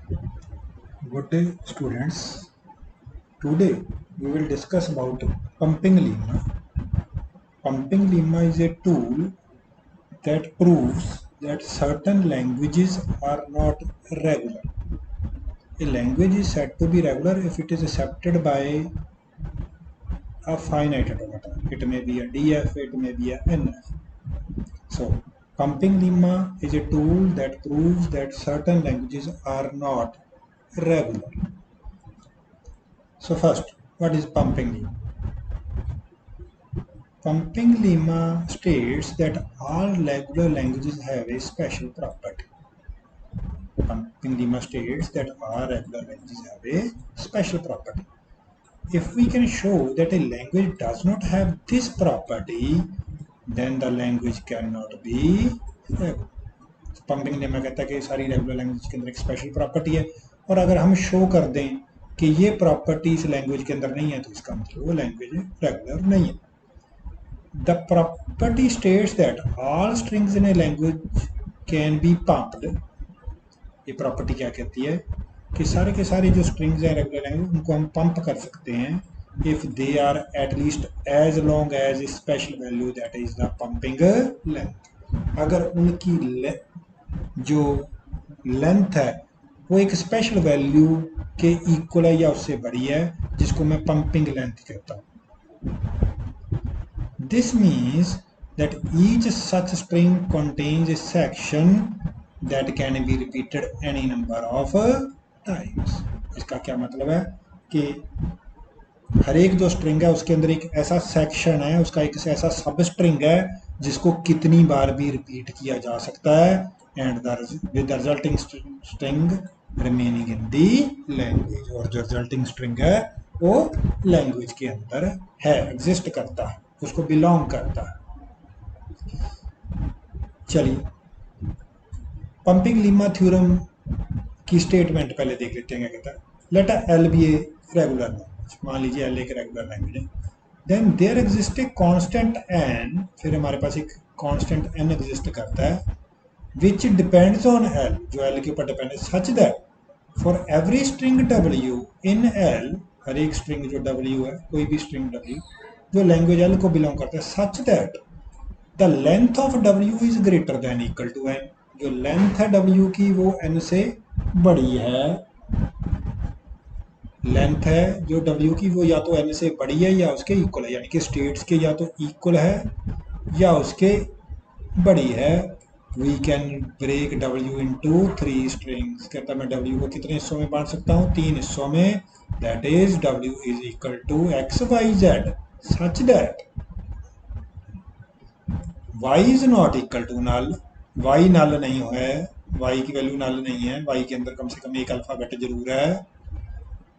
Good day, students. Today we will discuss about pumping lemma. Pumping lemma is a tool that proves that certain languages are not regular. A language is said to be regular if it is accepted by a finite automata. It may be a DF, it may be a NF. So, pumping lemma is a tool that proves that certain languages are not regular. So first, what is pumping lemma? Pumping lemma states that all regular languages have a special property. Pumping lemma states that all regular languages have a special property. If we can show that a language does not have this property, then the language cannot be regular. Pumping lemma कहता है कि सारी regular language के अंदर एक special property है, और अगर हम शो कर दें कि ये प्रॉपर्टी इस लैंग्वेज के अंदर नहीं है तो इसका मतलब वो लैंग्वेज रेगुलर नहीं है. The property states that all strings in a language can be pumped. ये प्रॉपर्टी क्या कहती है कि सारे के सारे जो स्ट्रिंग्स हैं रेगुलर लैंग्वेज उनको हम पंप कर सकते हैं if they are at least as long as a special value that is the pumping length. अगर उनकी जो लेंथ है वो एक स्पेशल वैल्यू के इक्वल है या उससे बड़ी है, जिसको मैं पंपिंग लेंथ कहता हूँ. This means that each such string contains a section that can be repeated any number of times. इसका क्या मतलब है कि हर एक जो स्ट्रिंग है उसके अंदर एक ऐसा सेक्शन है, उसका एक ऐसा सब स्ट्रिंग है जिसको कितनी बार भी रिपीट किया जा सकता है, and with the resulting string remaining in the language. और जो रिजल्टिंग स्ट्रिंग है वो लैंग्वेज के अंदर है, एग्जिस्ट करता है, उसको बिलोंग करता है. चलिए पंपिंग लीमा थ्योरम की स्टेटमेंट पहले देख लेते हैं. क्या कहता है? Let L be a regular language. मान लीजिए एल एक रेगुलर लैंग्वेज है. Then there exist a constant N, फिर हमारे पास एक कांस्टेंट एन एग्जिस्ट करता है विच डिपेंड्स ऑन एल, जो एल के ऊपर डिपेंड है, such that for every string W in L, हर एक स्ट्रिंग जो डब्ल्यू है, कोई भी स्ट्रिंग डब्ल्यू जो लैंग्वेज एल को बिलोंग करता है, such that the length of W is greater than equal to N, जो लेंथ है डब्ल्यू की वो एन से बड़ी है. लेंथ है जो डब्ल्यू की वो या तो एन से बड़ी है या उसके इक्वल है, यानी कि स्टेट्स के या तो इक्वल है या उसके बड़ी है. We can break W into 3 strings. कहता है मैं डब्ल्यू को कितने हिस्सों में बांट सकता हूँ? 3 हिस्सों में. That is W is equal to X Y Z, such that y is not equal to null. y null नहीं है, y की वैल्यू नल नहीं है, y के अंदर कम से कम एक अल्फाबेट जरूर है.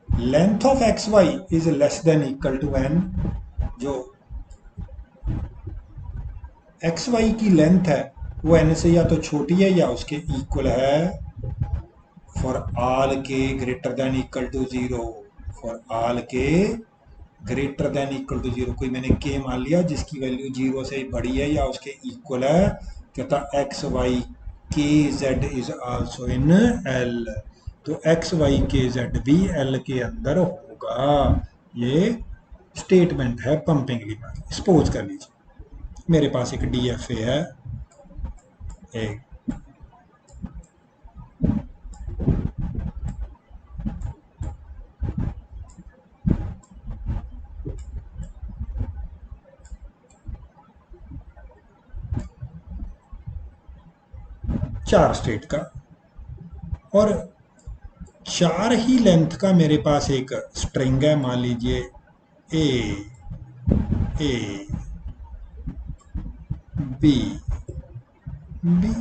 Length of X Y is less than equal to N, जो एक्स वाई की लेंथ है वो एन से या तो छोटी है या उसके इक्वल है. For all K greater than equal to zero, for all K greater than equal to zero, कोई मैंने के मान लिया जिसकी वैल्यू जीरो से बड़ी है या उसके इक्वल है, कहता एक्स वाई के Z is also in L, तो एक्स वाई के जेड भी एल के अंदर होगा. ये स्टेटमेंट है पंपिंग लीमा की. सपोज कर लीजिए मेरे पास एक डी एफ ए है, एक चार स्टेट का और चार ही लेंथ का मेरे पास एक स्ट्रिंग है. मान लीजिए ए बी बी.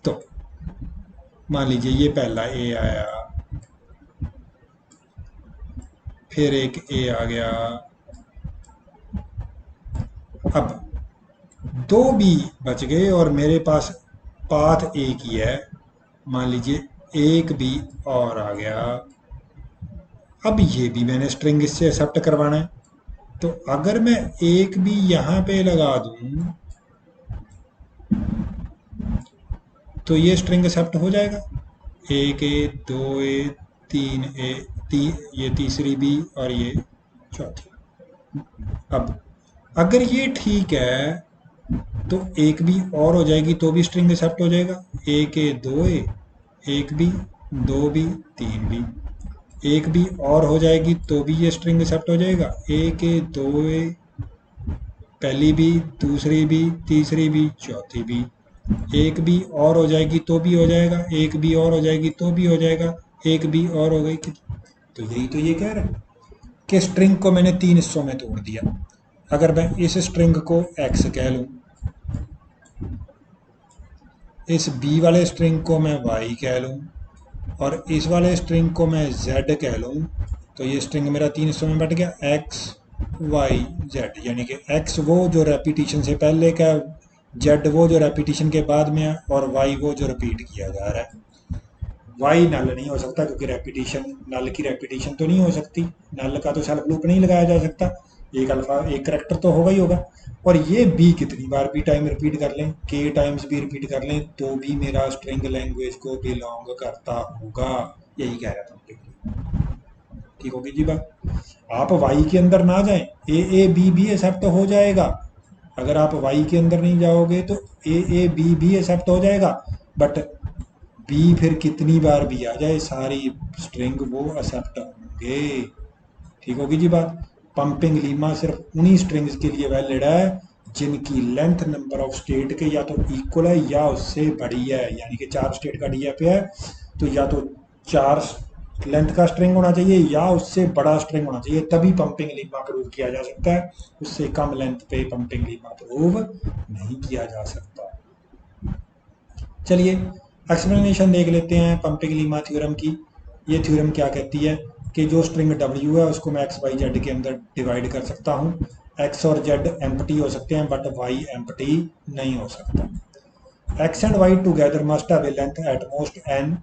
तो मान लीजिए ये पहला ए आया, फिर एक ए आ गया, अब दो बी बच गए और मेरे पास पाथ एक ही है. मान लीजिए एक बी और आ गया. अब ये भी मैंने स्ट्रिंग इससे एक्सेप्ट करवाना है, तो अगर मैं एक भी यहां पे लगा दूं तो ये स्ट्रिंग एक्सेप्ट हो जाएगा. एक ए, दो ए, तीन ए, ये तीसरी बी और ये चौथी। अब अगर ये ठीक है तो एक बी और हो जाएगी तो भी स्ट्रिंग एक्सेप्ट हो जाएगा। एक ए, दो ए, एक बी, दो बी, तीन बी। एक बी और हो जाएगी तो भी ये स्ट्रिंग एक्सेप्ट हो जाएगा। एक ए, दो ए, पहली बी, दूसरी बी, तीसरी बी, चौथी बी। एक बी और हो जाएगी तो भी हो जाएगा, एक बी और हो जाएगी तो भी हो जाएगा, एक बी और हो गई तो यही तो ये कह रहा है कि स्ट्रिंग को मैंने तीन हिस्सों में तोड़ दिया। अगर मैं इस स्ट्रिंग को एक्स कह लूं, इस बी वाले स्ट्रिंग को मैं वाई कह लूं और इस वाले स्ट्रिंग को मैं जेड कह लूं, तो ये स्ट्रिंग मेरा तीन हिस्सों में बट गया, एक्स वाई जेड। यानी कि एक्स वो जो रेपिटेशन से पहले का, जेड वो जो रेपिटेशन के बाद में है और वाई वो जो रिपीट किया जा रहा है। वाई नल नहीं हो सकता क्योंकि रेपिटेशन, नल की रेपिटेशन तो नहीं हो सकती, नल का तो सेल्फ लूप नहीं लगाया जा सकता, एक अल्फा एक करेक्टर तो होगा ही होगा। और ये बी कितनी बार भी टाइम रिपीट कर लें, के टाइम्स भी रिपीट कर लें तो भी मेरा स्ट्रिंग लैंग्वेज को बिलोंग करता होगा। यही कह रहा था। ठीक होगी जी बात। आप वाई के अंदर ना जाएं, ए बी भी एक्सेप्ट हो जाएगा। अगर आप वाई के अंदर नहीं जाओगे तो ए बी भी एक्सेप्ट हो जाएगा, बट बी फिर कितनी बार भी आ जाए सारी स्ट्रिंग वो एक्सेप्ट होंगे। ठीक होगी जी बात। पंपिंग लीमा सिर्फ उन्हीं स्ट्रिंग्स के लिए वैलिड है जिनकी लेंथ नंबर ऑफ स्टेट के या तो इक्वल है या उससे बड़ी है। यानी कि 4 स्टेट का डीएफ है तो या तो 4 लेंथ का स्ट्रिंग होना चाहिए या उससे बड़ा स्ट्रिंग होना चाहिए, तभी पंपिंग लीमा प्रूव किया जा सकता है। उससे कम लेंथ पे पंपिंग लीमा प्रूव नहीं किया जा सकता। चलिए एक्सप्लेनेशन देख लेते हैं पंपिंग लीमा थ्योरम की। ये थ्योरम क्या कहती है कि जो स्ट्रिंग W है उसको मैं एक्स वाई जेड के अंदर डिवाइड कर सकता हूँ। एक्स और जेड एम्प्टी हो सकते हैं बट वाई एम्प्टी नहीं हो सकता। X and Y together must have a length at most n।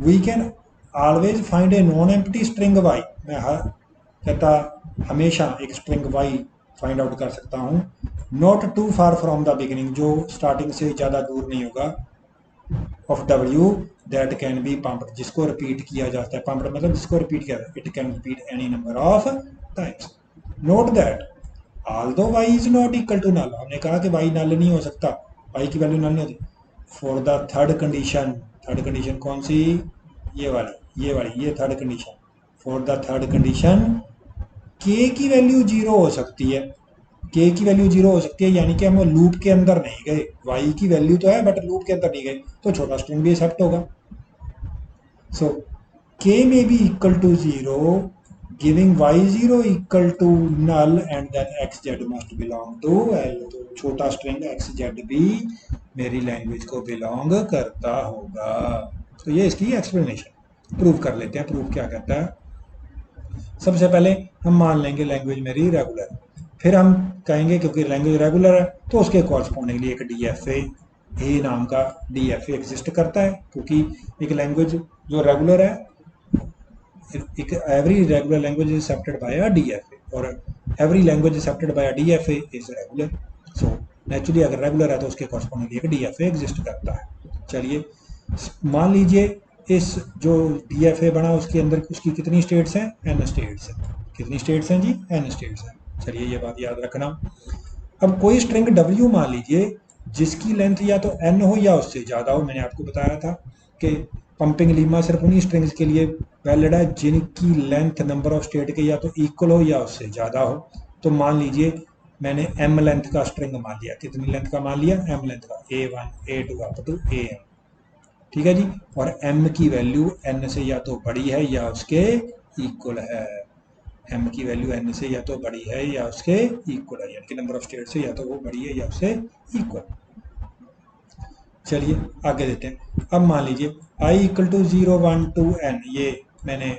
We can always find a non empty string Y. मैं कहता हमेशा एक स्ट्रिंग वाई फाइंड आउट कर सकता हूँ। Not too far from the beginning, जो स्टार्टिंग से ज़्यादा दूर नहीं होगा, of W that can be pumped, जिसको रिपीट किया जाता है। पम्प्ड मतलब जिसको रिपीट किया जाता है। It can repeat any number of times. Note that although y is not equal to null, हमने कहा कि y नल नहीं हो सकता, y की वैल्यू नल नहीं होती। For the third condition, third condition कौन सी, ये वाली ये third condition. For the third condition k की वैल्यू 0 हो सकती है। के की वैल्यू 0 हो सकती है यानी कि हम लूप के अंदर नहीं गए, वाई की वैल्यू तो है बट लूप के अंदर नहीं गए, तो छोटा स्ट्रिंग भी एक्सेप्ट होगा। So K may be equal to 0 giving Y 0 equal to null and then X Z must belong to L. तो छोटा स्ट्रिंग एक्स जेड भी मेरी लैंग्वेज को बिलोंग करता होगा। तो ये इसकी एक्सप्लेनेशन। प्रूव कर लेते हैं, प्रूव क्या कहता है। सबसे पहले हम मान लेंगे लैंग्वेज मेरी रेगुलर, फिर हम कहेंगे क्योंकि लैंग्वेज रेगुलर है तो उसके कॉरस्पॉन्डिंगली एक DFA नाम का DFA एग्जिस्ट करता है। क्योंकि एक लैंग्वेज जो रेगुलर है, एक every regular language is accepted by a DFA और every language accepted by a DFA is regular. So naturally अगर रेगुलर है तो उसके कॉरस्पॉन्डिंगली एक DFA एग्जिस्ट करता है। चलिए मान लीजिए इस जो DFA बना उसके अंदर उसकी कितनी स्टेट्स हैं, n स्टेट्स हैं। कितनी स्टेट्स हैं जी, n स्टेट्स हैं। चलिए ये बात याद रखना। अब कोई स्ट्रिंग W मान लीजिए जिसकी लेंथ या तो n हो या उससे ज़्यादा हो। मैंने आपको बताया था कि पंपिंग लीमा सिर्फ उन्हीं स्ट्रिंग्स के लिए वैलिड है जिनकी लेंथ नंबर ऑफ स्टेट के या तो इक्वल हो या उससे ज़्यादा हो। तो मान लीजिए मैंने m लेंथ का स्ट्रिंग मान लिया। कितनी लेंथ का मान लिया, m लेंथ का, A1 A2 up to AM। ठीक है जी। और m की वैल्यू n से या तो बड़ी है या उसके इक्वल है। m की वैल्यू n से या तो बड़ी है या उसके इक्वल है, यानी कि नंबर ऑफ स्टेट से या तो वो बड़ी है या उससे इक्वल। चलिए आगे देते हैं। अब मान लीजिए i इक्वल टू 0 1 2 n, ये मैंने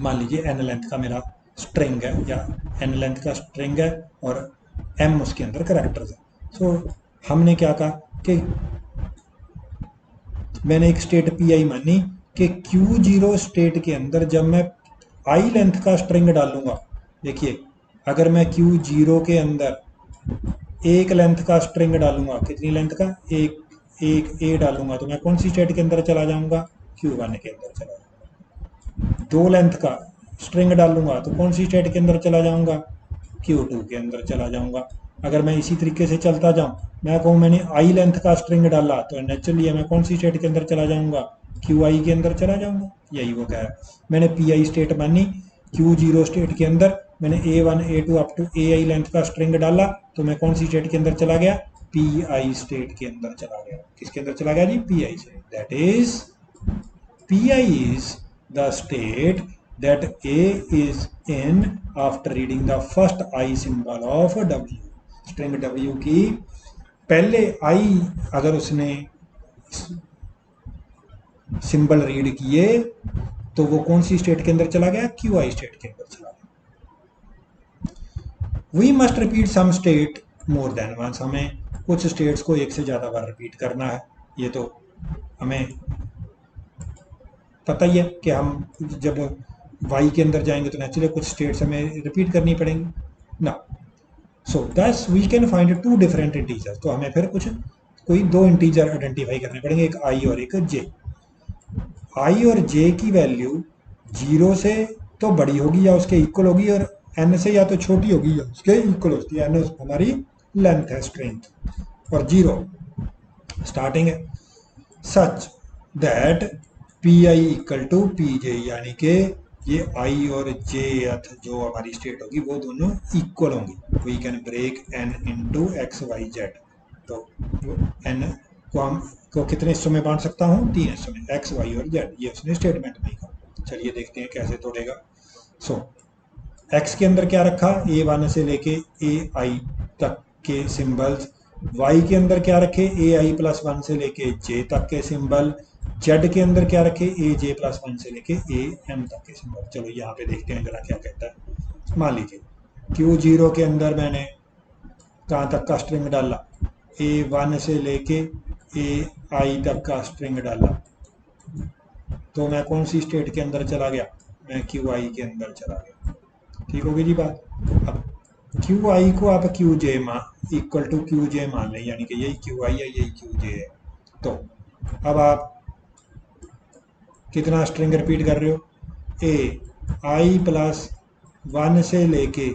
मान लीजिए n लेंथ का मेरा स्ट्रिंग है या n लेंथ का स्ट्रिंग है और m उसके अंदर कैरेक्टर्स है। सो हमने क्या कहा कि मैंने एक स्टेट Pi मानी कि Q0 स्टेट के अंदर जब मैं i लेंथ का स्ट्रिंग डालूंगा, देखिए अगर मैं Q0 के अंदर एक लेंथ का स्ट्रिंग डालूंगा, कितनी लेंथ का, एक एक ए डालूंगा तो मैं कौन सी स्टेट के अंदर चला जाऊंगा, Q1 के अंदर चला जाऊंगा। 2 लेंथ का स्ट्रिंग डालूंगा तो कौन सी स्टेट के अंदर चला जाऊंगा, Q2 के अंदर चला जाऊंगा। अगर मैं इसी तरीके से चलता जाऊं, मैं कहूँ मैंने आई लेंथ का स्ट्रिंग डाला तो नेचुरली मैं कौन सी स्टेट के अंदर चला जाऊंगा, QI के अंदर चला जाऊंगा। यही वो कह रहा है। मैंने PI स्टेट मानी, Q0 स्टेट के अंदर मैंने A1 A2 up to AI length का स्ट्रिंग डाला तो मैं कौन सी स्टेट के अंदर चला गया, PI स्टेट के अंदर चला गया। किसके अंदर चला गया जी, PI state. That is PI is the state that A is in after reading the first I symbol of W। String W की पहले I अगर उसने सिंबल रीड किए तो वो कौन सी स्टेट के अंदर चला गया, QI स्टेट के अंदर चला गया। We must repeat some state more than once. हमें कुछ स्टेट्स को एक से ज़्यादा बार रिपीट करना है। ये तो हमें पता ही है कि हम जब वाई के अंदर जाएंगे तो नेचुरली कुछ स्टेट्स हमें रिपीट करनी पड़ेंगी ना। So thus we can find 2 different integer. तो हमें फिर कोई 2 इंटीजर आइडेंटिफाई करने पड़ेंगे, एक आई और एक जे। आई और जे की वैल्यू 0 से तो बड़ी होगी या उसके इक्वल होगी, और एन से या तो छोटी होगी या उसके इक्वल होती है। एन हमारी लेंथ है, स्ट्रेंथ, और 0 स्टार्टिंग है। Such that P I equal to P J, यानी कि ये आई और जे जो हमारी स्टेट होगी वो दोनों इक्वल होंगी। We can break N into X Y Z. तो एन को कितने हिस्सों में बांट सकता हूँ, 3 हिस्सों में, एक्स वाई और जेड। ये उसने स्टेटमेंट में कहा। चलिए देखते हैं कैसे तोड़ेगा। सो एक्स के अंदर क्या रखा, A1 से लेके AI तक के सिंबल्स। वाई के अंदर क्या रखे, AI प्लस 1 से लेके J तक के सिंबल। जेड के अंदर क्या रखे, AJ प्लस 1 से लेके AM तक के सिंबल। चलो यहाँ पे देखते हैं जरा क्या कहता है। मान लीजिए Q0 के अंदर मैंने कहाँ तक का स्ट्रिंग डाला, A1 से लेके AI तक का स्ट्रिंग डाला, तो मैं कौन सी स्टेट के अंदर चला गया, मैं QI के अंदर चला गया। ठीक होगी जी बात। अब QI को आप QJ इक्वल टू QJ मान लें, यानी कि यही QI है यही QJ है। तो अब आप कितना स्ट्रिंग रिपीट कर रहे हो, AI प्लस 1 से लेके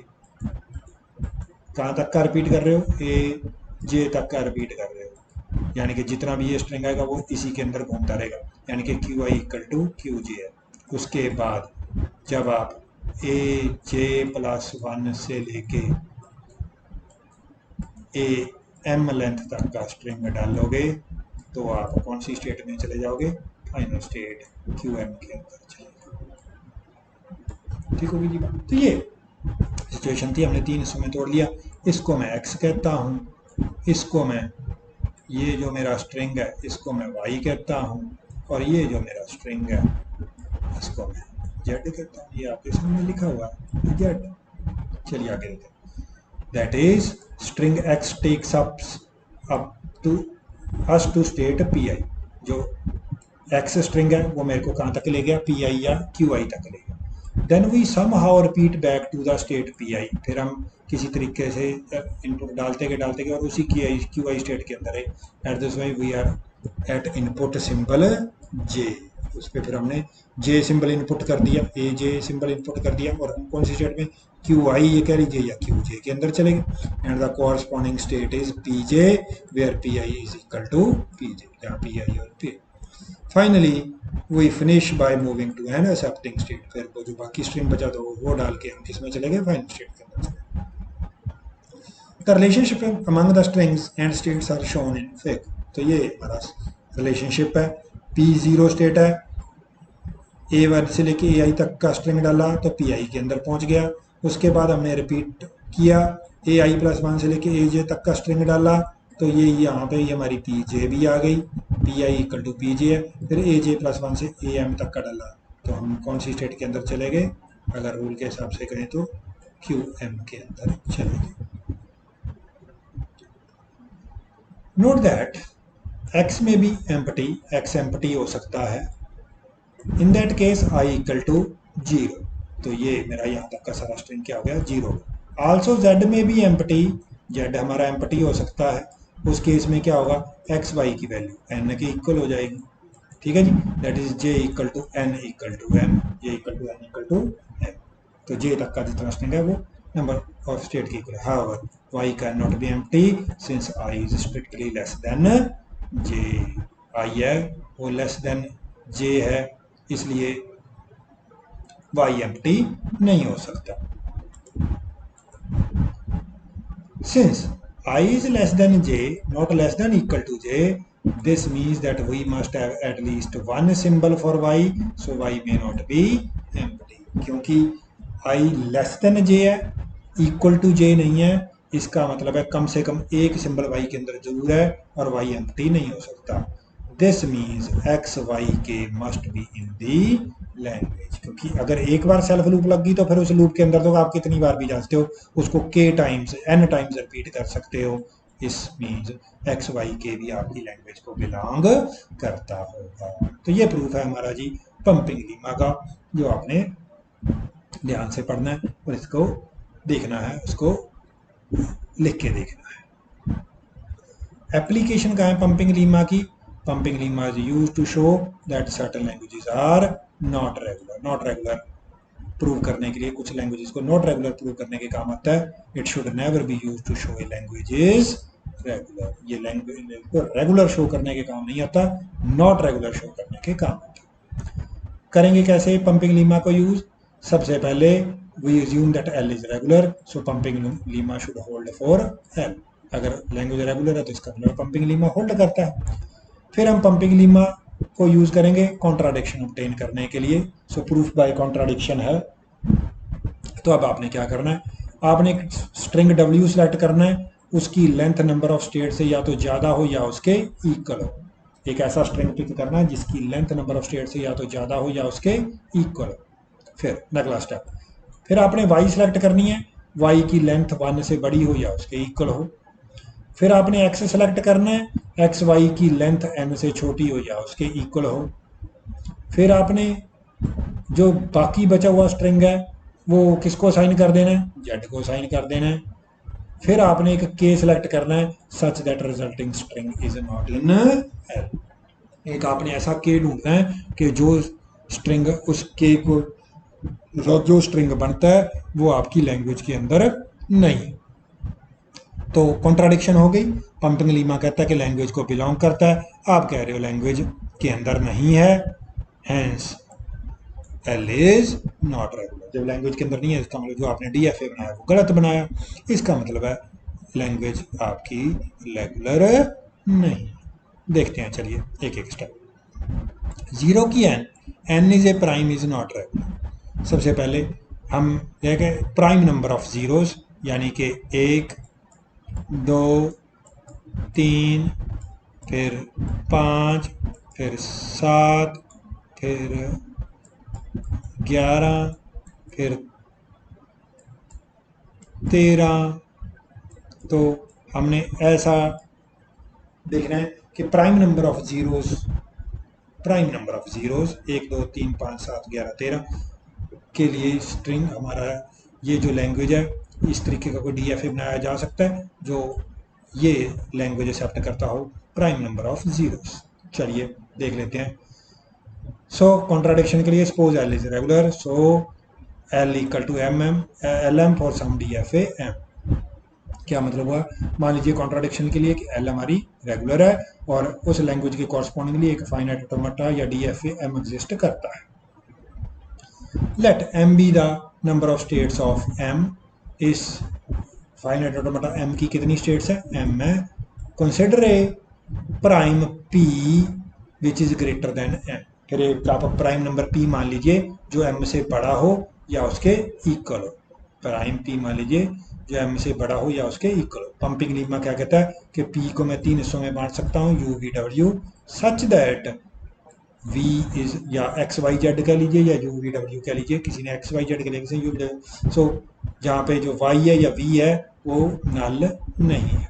कहाँ तक का रिपीट कर रहे हो, AJ तक का रिपीट कर रहे हो। यानी कि जितना भी ये स्ट्रिंग आएगा वो इसी के अंदर घूमता रहेगा, यानी कि QI इक्वल टू QJ है। उसके बाद जब आप AJ प्लस 1 से लेके AM लेंथ तक का स्ट्रिंग डालोगे तो आप कौन सी स्टेट में चले जाओगे, फाइनल स्टेट QM के अंदर चले जाओगे। ठीक होगी जी बात। तो ये सिचुएशन थी, हमने 3 हिस्सों में तोड़ लिया। इसको मैं X कहता हूँ, इसको मैं, ये जो मेरा स्ट्रिंग है इसको मैं Y कहता हूँ, और ये जो मेरा स्ट्रिंग है इसको मैं Z कहता हूँ। ये आपके सामने लिखा हुआ है Z। चलिए आगे देखते हैं। That is string X takes up to us to state PI। जो X स्ट्रिंग है वो मेरे को कहाँ तक ले गया, PI या QI तक ले गया। Then we somehow repeat back to the state PI। फिर हम किसी तरीके से इनपुट डालते गए और उसी QI स्टेट के अंदर है। At this way we are at input symbol J। उस पर फिर हमने J सिंबल इनपुट कर दिया, AJ सिंबल इनपुट कर दिया, और हम कौन सी स्टेट में, QI ये कह लीजिए या QJ के अंदर चले गए। And the corresponding state is PJ where PI is equal to PJ, जहाँ PI और PI। Finally we finish by moving to an accepting state. फिर वो जो बाकी स्ट्रिंग बचा था वो डाल के हम किसमें चले गए, फाइनल स्टेट के अंदर चले गए। The relationship among the strings and states are shown in fig. तो ये हमारा रिलेशनशिप है। P0 स्टेट है, A1 से लेके AI तक का स्ट्रिंग डाला तो PI के अंदर पहुंच गया। उसके बाद हमने रिपीट किया, AI प्लस 1 से लेके AJ तक का स्ट्रिंग डाला तो ये यहाँ पे ये हमारी PJ भी आ गई, PI इक्वल टू PJ है। फिर AJ प्लस 1 से AM तक का डाला तो हम कौन सी स्टेट के अंदर चले गए, अगर रूल के हिसाब से करें तो QM के अंदर चले गए। नोट दैट X में भी एम्प्टी, X एम्प्टी हो सकता है। In that case I equal to 0। तो ये मेरा यहाँ तक का सारा स्ट्रिंग क्या हो गया, 0। आल्सो Z में भी एम्प्टी, Z हमारा एम्प्टी हो सकता है। उस केस में क्या होगा, एक्स वाई की वैल्यू एन के इक्वल हो जाएगी। ठीक है जी, that is J equal to N equal to M, J equal to N equal to M. तो जे तक का जितना स्ट्रिंग है वो नंबर ऑफ स्टेट की इक्वल है। However Y can not be empty since I is strictly less than J, I है वो लेस देन जे है, इसलिए वाई एम्प्टी नहीं हो सकता। Since I is less than j, not less than equal to j, this means that we must have at least one symbol for y, so y may not be empty. क्योंकि I less than j है, equal to j नहीं है, इसका मतलब है कम से कम एक symbol y के अंदर जरूर है और y empty नहीं हो सकता। दिस मीन्स एक्स वाई के must be in the language, क्योंकि अगर एक बार सेल्फ लूप लग गई तो फिर उस लूप के अंदर तो आप कितनी बार भी जा सकते हो, उसको के टाइम्स एन टाइम्स रिपीट कर सकते हो। इस मीन्स एक्स वाई के भी आपकी लैंग्वेज को बिलोंग करता होगा। तो ये प्रूफ है हमारा जी पंपिंग लीमा का, जो आपने ध्यान से पढ़ना है और इसको देखना है, उसको लिख के देखना है। एप्लीकेशन कहाँ है पंपिंग लीमा की? Pumping lemma is used to show that certain languages are not regular. Not regular prove करने के लिए, कुछ लैंग्वेजेस को नॉट रेगुलर प्रूव करने के काम आता है। It should never be used to show a language is regular. ये लैंग्वेज को रेगुलर शो करने के काम नहीं आता, नॉट रेगुलर शो करने के काम आता है। करेंगे कैसे पंपिंग लीमा को यूज? सबसे पहले we assume that L is regular, so pumping lemma should hold for L. अगर लैंग्वेज रेगुलर है तो इसका मतलब पंपिंग लीमा होल्ड करता है। फिर हम पंपिंग लीमा को यूज करेंगे कॉन्ट्राडिक्शन ऑब्टेन करने के लिए। सो प्रूफ बाय कॉन्ट्राडिक्शन है। तो अब आपने क्या करना है, आपने एक स्ट्रिंग डब्ल्यू सेलेक्ट करना है, उसकी लेंथ नंबर ऑफ स्टेट से या तो ज़्यादा हो या उसके इक्वल हो। एक ऐसा स्ट्रिंग पिक करना है जिसकी लेंथ नंबर ऑफ स्टेट से या तो ज़्यादा हो या उसके इक्वल हो। फिर अगला स्टेप, फिर आपने वाई सेलेक्ट करनी है, वाई की लेंथ 1 से बड़ी हो या उसके इक्वल हो। फिर आपने एक्स सेलेक्ट करना है, एक्स वाई की लेंथ एन से छोटी हो या उसके इक्वल हो। फिर आपने जो बाकी बचा हुआ स्ट्रिंग है वो किसको साइन कर देना है, जेड को साइन कर देना है। फिर आपने एक के सेलेक्ट करना है such that resulting string is not in L. एक आपने ऐसा के ढूंढना है कि जो स्ट्रिंग उस के को जो स्ट्रिंग बनता है वो आपकी लैंग्वेज के अंदर नहीं। तो कॉन्ट्राडिक्शन हो गई। पंपिंग लीमा कहता है कि लैंग्वेज को बिलोंग करता है, आप कह रहे हो लैंग्वेज के अंदर नहीं है, hence L is not regular. जब लैंग्वेज के अंदर नहीं है इसका मतलब जो आपने डीएफए बनाया वो गलत बनाया, इसका मतलब है लैंग्वेज आपकी रेगुलर नहीं। देखते हैं, चलिए एक एक स्टेप। जीरो की n is a prime is not regular. सबसे पहले हम देखें प्राइम नंबर ऑफ जीरोस, यानी कि 1 2 3 फिर 5 फिर 7 फिर 11 फिर 13। तो हमने ऐसा देखना है कि प्राइम नंबर ऑफ जीरोस 1 2 3 5 7 11 13 के लिए स्ट्रिंग हमारा ये जो लैंग्वेज है इस तरीके का कोई डीएफए बनाया जा सकता है जो ये लैंग्वेज एक्सेप्ट करता हो प्राइम नंबर ऑफ जीरोस। चलिए देख लेते हैं। सो कॉन्ट्राडिक्शन के लिए suppose L is regular, so L equal to M M L M for some D F A M. क्या मतलब हुआ, मान लीजिए कॉन्ट्राडिक्शन के लिए कि एल हमारी रेगुलर है और उस लैंग्वेज के कॉरस्पॉन्डिंगली एक फाइनाइट ऑटोमेटा या D F A M exist करता है। let m be the number of states of m। इस फाइनाइट ऑटोमेटा m की कितनी स्टेट्स है, m है। Consider a prime p which is greater then m। फिर एक आप प्राइम नंबर p मान लीजिए जो m से बड़ा हो या उसके इक्वल हो। प्राइम p मान लीजिए जो m से बड़ा हो या उसके इक्वल हो। पंपिंग लीमा क्या कहता है कि p को मैं 3 हिस्सों में बांट सकता हूँ, u v w, such that v is या एक्स वाई जेड कह लीजिए या यू वी डब्ल्यू कह लीजिए, किसी ने एक्स वाई जेड के लिए किसी यू वी डब्ल्यू। सो जहाँ पे जो y है या v है वो नल नहीं है।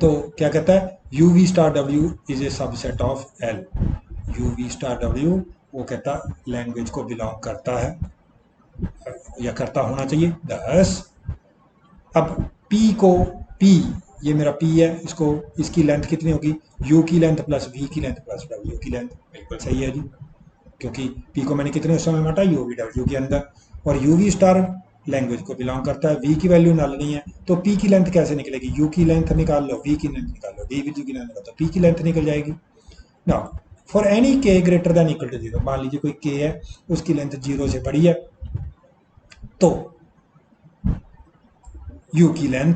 तो क्या कहता है यू वी स्टार डब्ल्यू is a subset of L. U v star डब्ल्यू वो कहता लैंग्वेज को बिलोंग करता है या करता होना चाहिए 10। अब p को p ये मेरा p है, इसको इसकी लेंथ कितनी होगी, u की लेंथ प्लस v की लेंथ प्लस w की लेंथ। बिल्कुल सही है जी, क्योंकि p को मैंने कितने हिस्सों में बांटा, u v w के अंदर, और u v स्टार लैंग्वेज को बिलोंग करता है, v की वैल्यू नल नहीं है, तो p की लेंथ कैसे निकलेगी, u की लेंथ निकाल लो, v की लेंथ निकाल लो, d की लेंथ निकाल लो, p की लेंथ निकल जाएगी ना। For any k greater than equal to 0, मान लीजिए कोई k है, उसकी लेंथ 0 से बड़ी है, तो u की लेंथ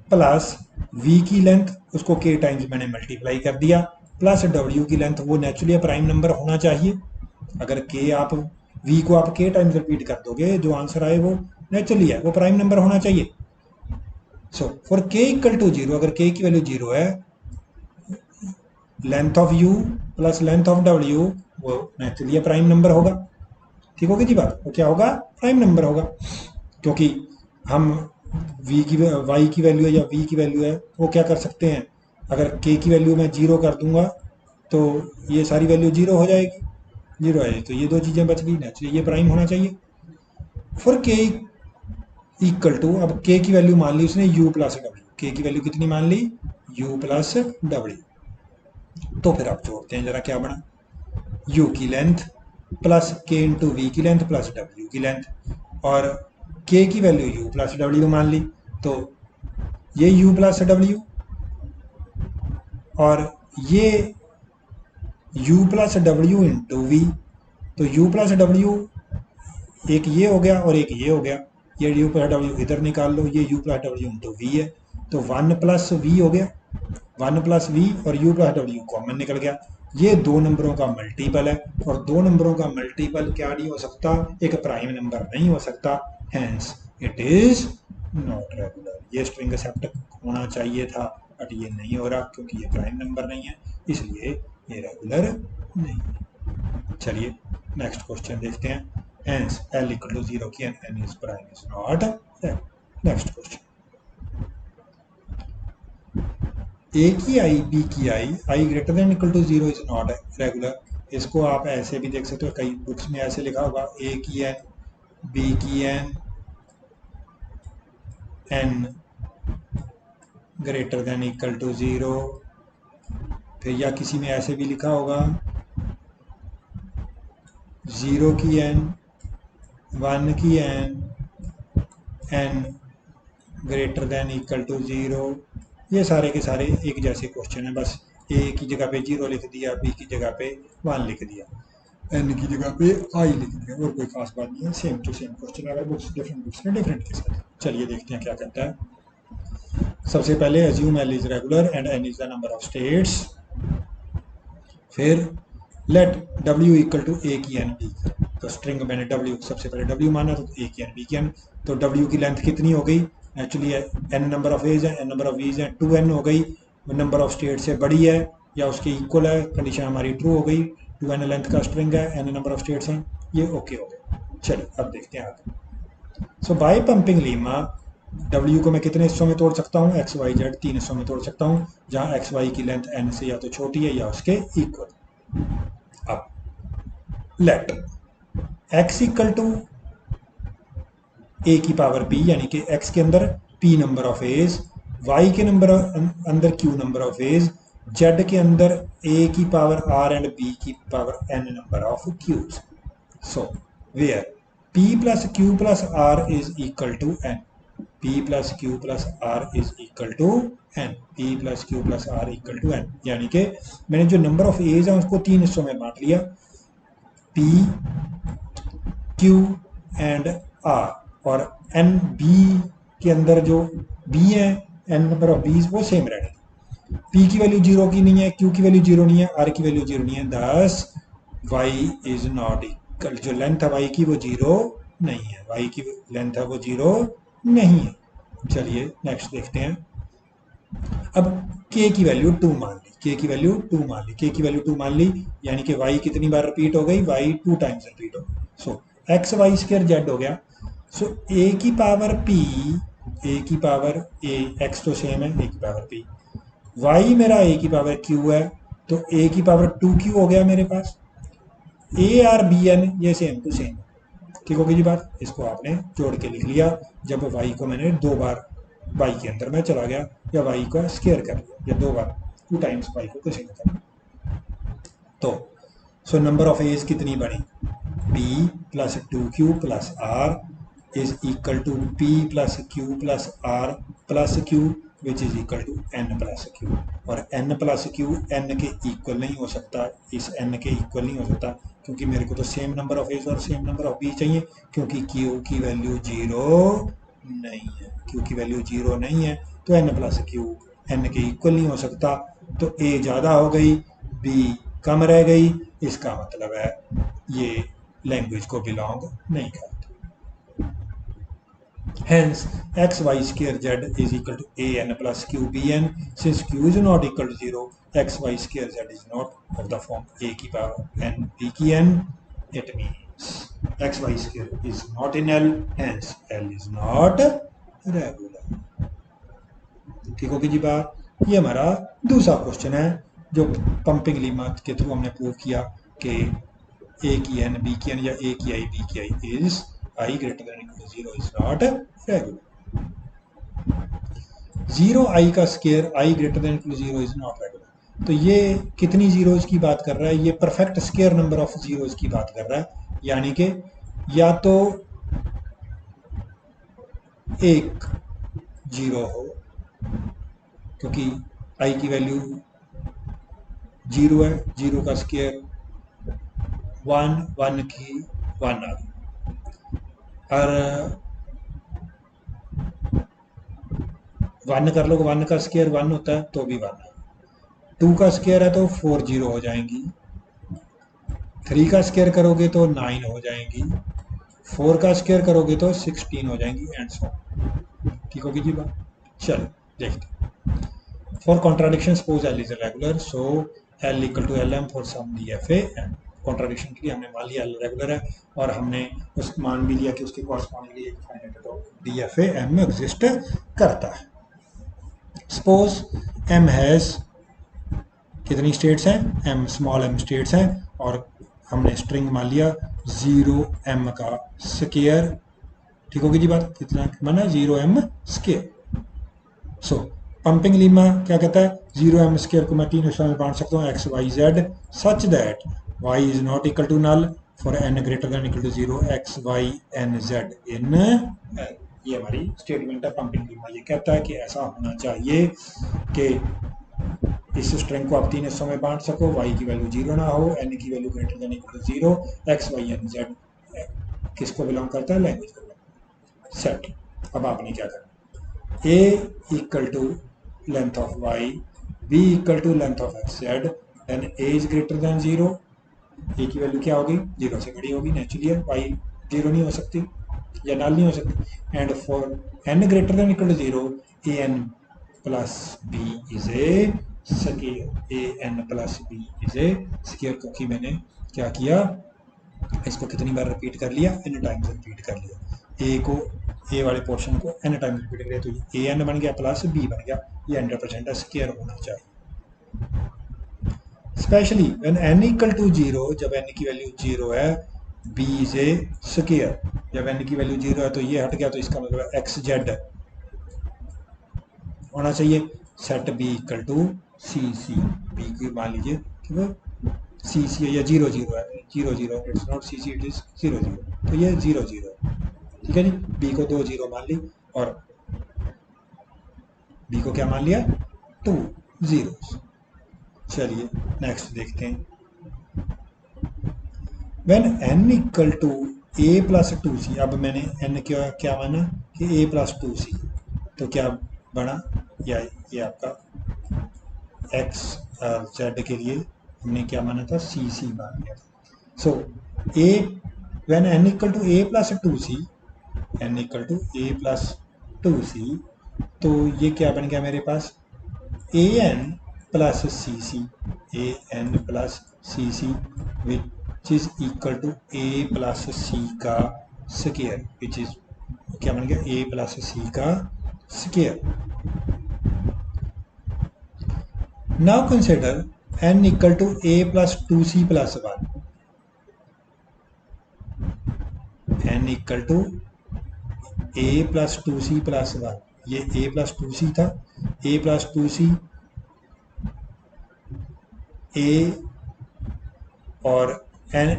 प्लस v की लेंथ, उसको k टाइम्स मैंने मल्टीप्लाई कर दिया, प्लस w की लेंथ, वो नेचुरली प्राइम नंबर होना चाहिए। अगर k आप v को आप k टाइम्स रिपीट कर दोगे, जो आंसर आए वो नेचुरली है, वो प्राइम नंबर होना चाहिए। So for k equal to 0, अगर k की वैल्यू 0 है, length of u plus length of w वो नेचुरली प्राइम नंबर होगा। ठीक होगी जी बात, वो क्या होगा, प्राइम नंबर होगा, क्योंकि हम v की y की वैल्यू है या v की वैल्यू है, वो क्या कर सकते हैं, अगर k की वैल्यू मैं 0 कर दूंगा तो ये सारी वैल्यू 0 हो जाएगी, 0 है तो ये दो चीज़ें बच गई, नेचुरली ये प्राइम होना चाहिए। फॉर k इक्वल टू, अब k की वैल्यू मान ली उसने u प्लस डब्ल्यू, k की वैल्यू कितनी मान ली, u प्लस डब्ल्यू, तो फिर आप जोड़ते हैं जरा क्या बना, u की length plus k into v की लेंथ प्लस w की लेंथ, और k की वैल्यू u प्लस w मान ली, तो ये u प्लस w और ये u plus w into v, तो u प्लस w एक ये हो गया और एक ये हो गया, ये u प्लस w इधर निकाल लो, ये u plus w into v है, तो 1 प्लस वी हो गया, 1 प्लस वी और u प्लस w कॉमन निकल गया, ये दो नंबरों का मल्टीपल है, और दो नंबरों का मल्टीपल क्या नहीं हो सकता, एक प्राइम नंबर नहीं हो सकता, hence it is not regular. ये स्ट्रिंग एक्सेप्ट होना चाहिए था, बट ये नहीं हो रहा क्योंकि ये प्राइम नंबर नहीं है, इसलिए ये रेगुलर नहीं है। चलिए नेक्स्ट क्वेश्चन देखते हैं, हैंस l इक्वल टू 0 की and n is prime is not. Next question, A की आई बी की I greater than equal to 0 is not regular. इसको आप ऐसे भी देख सकते हो, कई बुक्स में ऐसे लिखा होगा, ए की एन बी की n n greater than equal to 0, फिर या किसी में ऐसे भी लिखा होगा 0 की एन 1 की n n greater than equal to 0। ये सारे के सारे एक जैसे क्वेश्चन है, बस ए की जगह पे 0 लिख दिया, बी की जगह पे 1 लिख दिया, एन की जगह पे आई लिख दिया, और कोई खास बात नहीं है, सेम टू सेम क्वेश्चन, अगर बुक्स डिफरेंट बुक्स में डिफरेंट के साथ। चलिए देखते हैं क्या कहता है। सबसे पहले assume L is regular and n is the number of states, फिर लेट डब्ल्यू इक्वल टू ए की एन बी, तो स्ट्रिंग मैंने डब्ल्यू सबसे पहले डब्ल्यू माना, तो ए की एन बी की एन, तो डब्ल्यू की लेंथ कितनी हो गई, actually n number of a's है, एन नंबर ऑफ वीज है, 2n हो गई, नंबर ऑफ स्टेट से बड़ी है या उसके इक्वल है, कंडीशन हमारी ट्रू हो गई, 2n लेंथ का स्ट्रिंग है, n नंबर ऑफ स्टेट्स हैं, ये ओके हो गया। चलिए अब देखते हैं आगे। सो बाय पंपिंग लीमा, W को मैं कितने हिस्सों में तोड़ सकता हूँ, एक्स वाई जेड 3 हिस्सों में तोड़ सकता हूँ, जहाँ एक्स वाई की लेंथ n से या तो छोटी है या उसके इक्वल। अब let x equal to a की पावर p, यानी कि x के अंदर p number of a's, y के नंबर अंदर q number of a's, z के अंदर a की पावर r एंड b की power n number of q's। So where p plus q plus r is equal to n, p plus q plus r is equal to n, p plus q plus r equal to n, यानी कि मैंने जो number of a's है उसको 3 हिस्सों में बांट लिया, p q एंड r, और एन बी के अंदर जो बी है, एन नंबर ऑफ बीज वो सेम रहेगा, पी की वैल्यू 0 की नहीं है, क्यू की वैल्यू 0 नहीं है, आर की वैल्यू 0 नहीं है, दस वाई इज नॉट इक्वल, जो लेंथ है वाई की वो 0 नहीं है, वाई की लेंथ है वो 0 नहीं है। चलिए नेक्स्ट देखते हैं। अब k की वैल्यू 2 मान ली, k की वैल्यू 2 मान ली, k की वैल्यू 2 मान ली, यानी कि y कितनी बार रिपीट हो गई, y 2 टाइम्स रिपीट हो गई, सो एक्स वाई स्क्वायर जेड हो गया। सो a की पावर p, a की पावर a, x तो सेम है, a की पावर p, y मेरा a की पावर q है, तो a की पावर 2q हो गया मेरे पास, a और bn ये सेम टू सेम, ठीक होगी जी बात। इसको आपने जोड़ के लिख लिया, जब y को मैंने 2 बार वाई के अंदर में चला गया या वाई का स्केयर कर लिया या 2 बार 2 टाइम्स वाई को कंसीडर कर लिया। तो सो नंबर ऑफ एज कितनी बनी, p plus 2q plus r is equal to p plus q plus r plus q which is equal to n plus q। और n प्लस q n के इक्वल नहीं हो सकता, इस n के इक्वल नहीं हो सकता क्योंकि मेरे को तो सेम नंबर ऑफ एज और सेम नंबर ऑफ बी चाहिए, क्योंकि q की वैल्यू 0 नहीं है, q की वैल्यू 0 नहीं है तो n प्लस q n के इक्वल नहीं हो सकता। तो a ज़्यादा हो गई, b कम रह गई, इसका मतलब है ये लैंग्वेज को बिलोंग नहीं करती। Hence, x y square z is equal to a n plus q b n. Since q is not equal to 0, x y square z is not of the form a की power n b की n. It means x y square is not in L. Hence, L is not regular. ठीक होगी जी बात। ये हमारा दूसरा question है जो पंपिंग लीमा के थ्रू हमने प्रूव किया कि a की n b की n या a की I b की I is I greater than equal to 0 is not regular. 0 I का square I greater than equal to 0 is not regular। तो ये कितनी जीरोज की बात कर रहा है, ये perfect square number of zeros की बात कर रहा है, यानी कि या तो एक जीरो हो क्योंकि I की वैल्यू 0 है, 0 का स्केयर 1, 1 की 1 आ गई, और 1 कर लो, 1 का स्केयर 1 होता है तो भी 1 है, 2 का स्केयर है तो 4 जीरो हो जाएंगी, 3 का स्केयर करोगे तो 9 हो जाएंगी, 4 का स्केयर करोगे तो 16 हो जाएंगी एंड सो। ठीक होगी जी बात। चलो देखते। For contradiction suppose L is regular, so L equal to L M for some D F A M. Contradiction के लिए हमने मान लिया एल रेगुलर है और हमने उस मान भी लिया कि उसके कॉरस्पॉन्डिंगली एक फाइनाइट तो डी एफ ए एम में एग्जिस्ट करता है। सपोज एम हैज़ कितनी स्टेट्स हैं, एम स्मॉल एम स्टेट्स हैं और हमने स्ट्रिंग मान लिया 0m का स्केयर। ठीक होगी जी बात, कितना माना 0m स्केयर। सो पंपिंग लीमा क्या कहता है, 0m स्केयर को मैं 3 हिस्सों में बांट सकता हूँ x y z such that y is not equal to null for n greater than equal to 0 x y n z in L। ये हमारी स्टेटमेंट है पंपिंग लीमा। ये कहता है कि ऐसा होना चाहिए कि इस स्ट्रिंग को आप 3 हिस्सों में बांट सको, y की वैल्यू 0 ना हो, n की value greater than equal to 0, x y n z किसको बिलोंग करता है, लैंग्वेज को। सेट। अब आपने क्या करना, a equal to length of y, b equal to length of x z, then a is greater than 0, a की value क्या होगी, 0 से बड़ी होगी, नेचुरली है, y 0 नहीं हो सकती या नल नहीं हो सकती, and for n greater than equal to 0 a n plus b is a square, a N plus B is a square, क्योंकि मैंने क्या किया, इसको कितनी बार रिपीट कर लिया, n टाइम्स रिपीट कर लिया, ए को ए वाले पोर्शन को n टाइम्स रिपीट कर लिया, तो ये ए एन बन गया प्लस बी बन गया, ये 100% स्केयर होना चाहिए। Specially when n equal to 0, जब n की वैल्यू 0 है, b इज ए स्केयर, जब n की वैल्यू 0 है तो ये हट गया, तो इसका मतलब एक्स जेड होना चाहिए। Set b equal to c c, बी की मान लीजिए ठीक है सी सी है या 0 0 है, 0 0 it's not c c, it is 0 0, तो ये 0 0 ठीक है जी। बी को 2 0 मान ली और बी को क्या मान लिया, 2 0। चलिए नेक्स्ट देखते हैं। When n equal to a plus 2c, अब मैंने n क्या माना कि a प्लस 2c, तो क्या बना, या ये आपका x और z के लिए हमने क्या माना था, सी सी मान लिया था। So a when n equal to a plus 2c, n equal to a plus 2c, तो ये क्या बन गया मेरे पास, a n plus C C, A N plus C C which is equal to a plus C का square, which is क्या बन गया, a प्लस सी का square. Now consider n equal to a plus 2c plus 1, n equal to a plus 2c plus 1, ये a plus 2c था, a plus 2c a और n,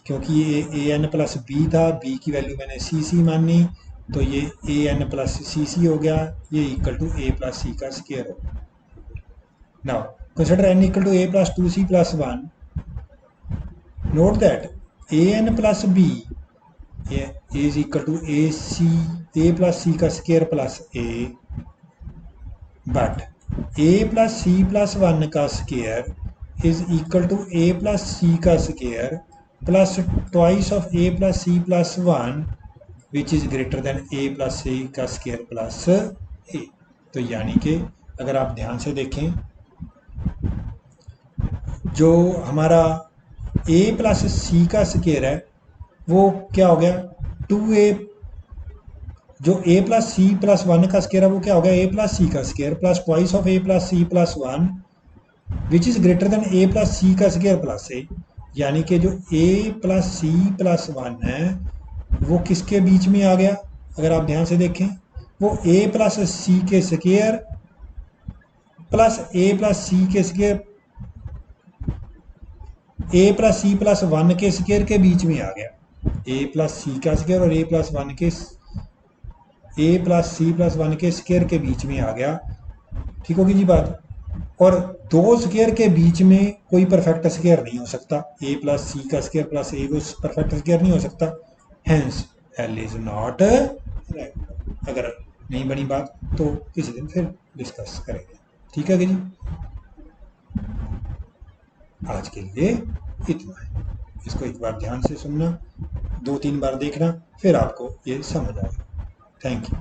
क्योंकि ये A N plus B था, b की value मैंने सी सी मानी, तो ये ए एन प्लस सी सी हो गया, ये equal to A plus C का स्केयर हो गया। Now consider n equal to A plus 2c plus 1. Note that A N plus B is equal to A C, A plus C का square plus A, but A plus C plus 1 का square is equal to A plus C का square plus twice of A plus C plus 1 which is greater than A plus C का square plus ए। तो यानी कि अगर आप ध्यान से देखें, जो हमारा a प्लस सी का स्केयर है वो क्या हो गया, 2a, जो a प्लस सी प्लस 1 का स्केयर है वो क्या हो गया, a प्लस सी का square plus twice of a plus C plus 1 which is greater than a plus C का स्केयर प्लस ए। यानी कि जो a प्लस सी प्लस 1 है वो किसके बीच में आ गया, अगर आप ध्यान से देखें, वो a प्लस सी के square plus a plus c के square, a plus C plus 1 के स्केयर के बीच में आ गया, a प्लस सी का स्केयर और a प्लस 1 के, a प्लस सी प्लस 1 के स्केयर के बीच में आ गया। ठीक होगी जी बात। और दो स्केयर के बीच में कोई परफेक्ट स्केयर नहीं हो सकता, a प्लस सी का स्केयर प्लस ए वो परफेक्ट स्केयर नहीं हो सकता, hence L is not regular. अगर नहीं बनी बात तो किसी दिन फिर डिस्कस करेंगे। ठीक है जी, आज के लिए इतना है। इसको एक बार ध्यान से सुनना, 2-3 बार देखना, फिर आपको ये समझ आएगा। Thank you.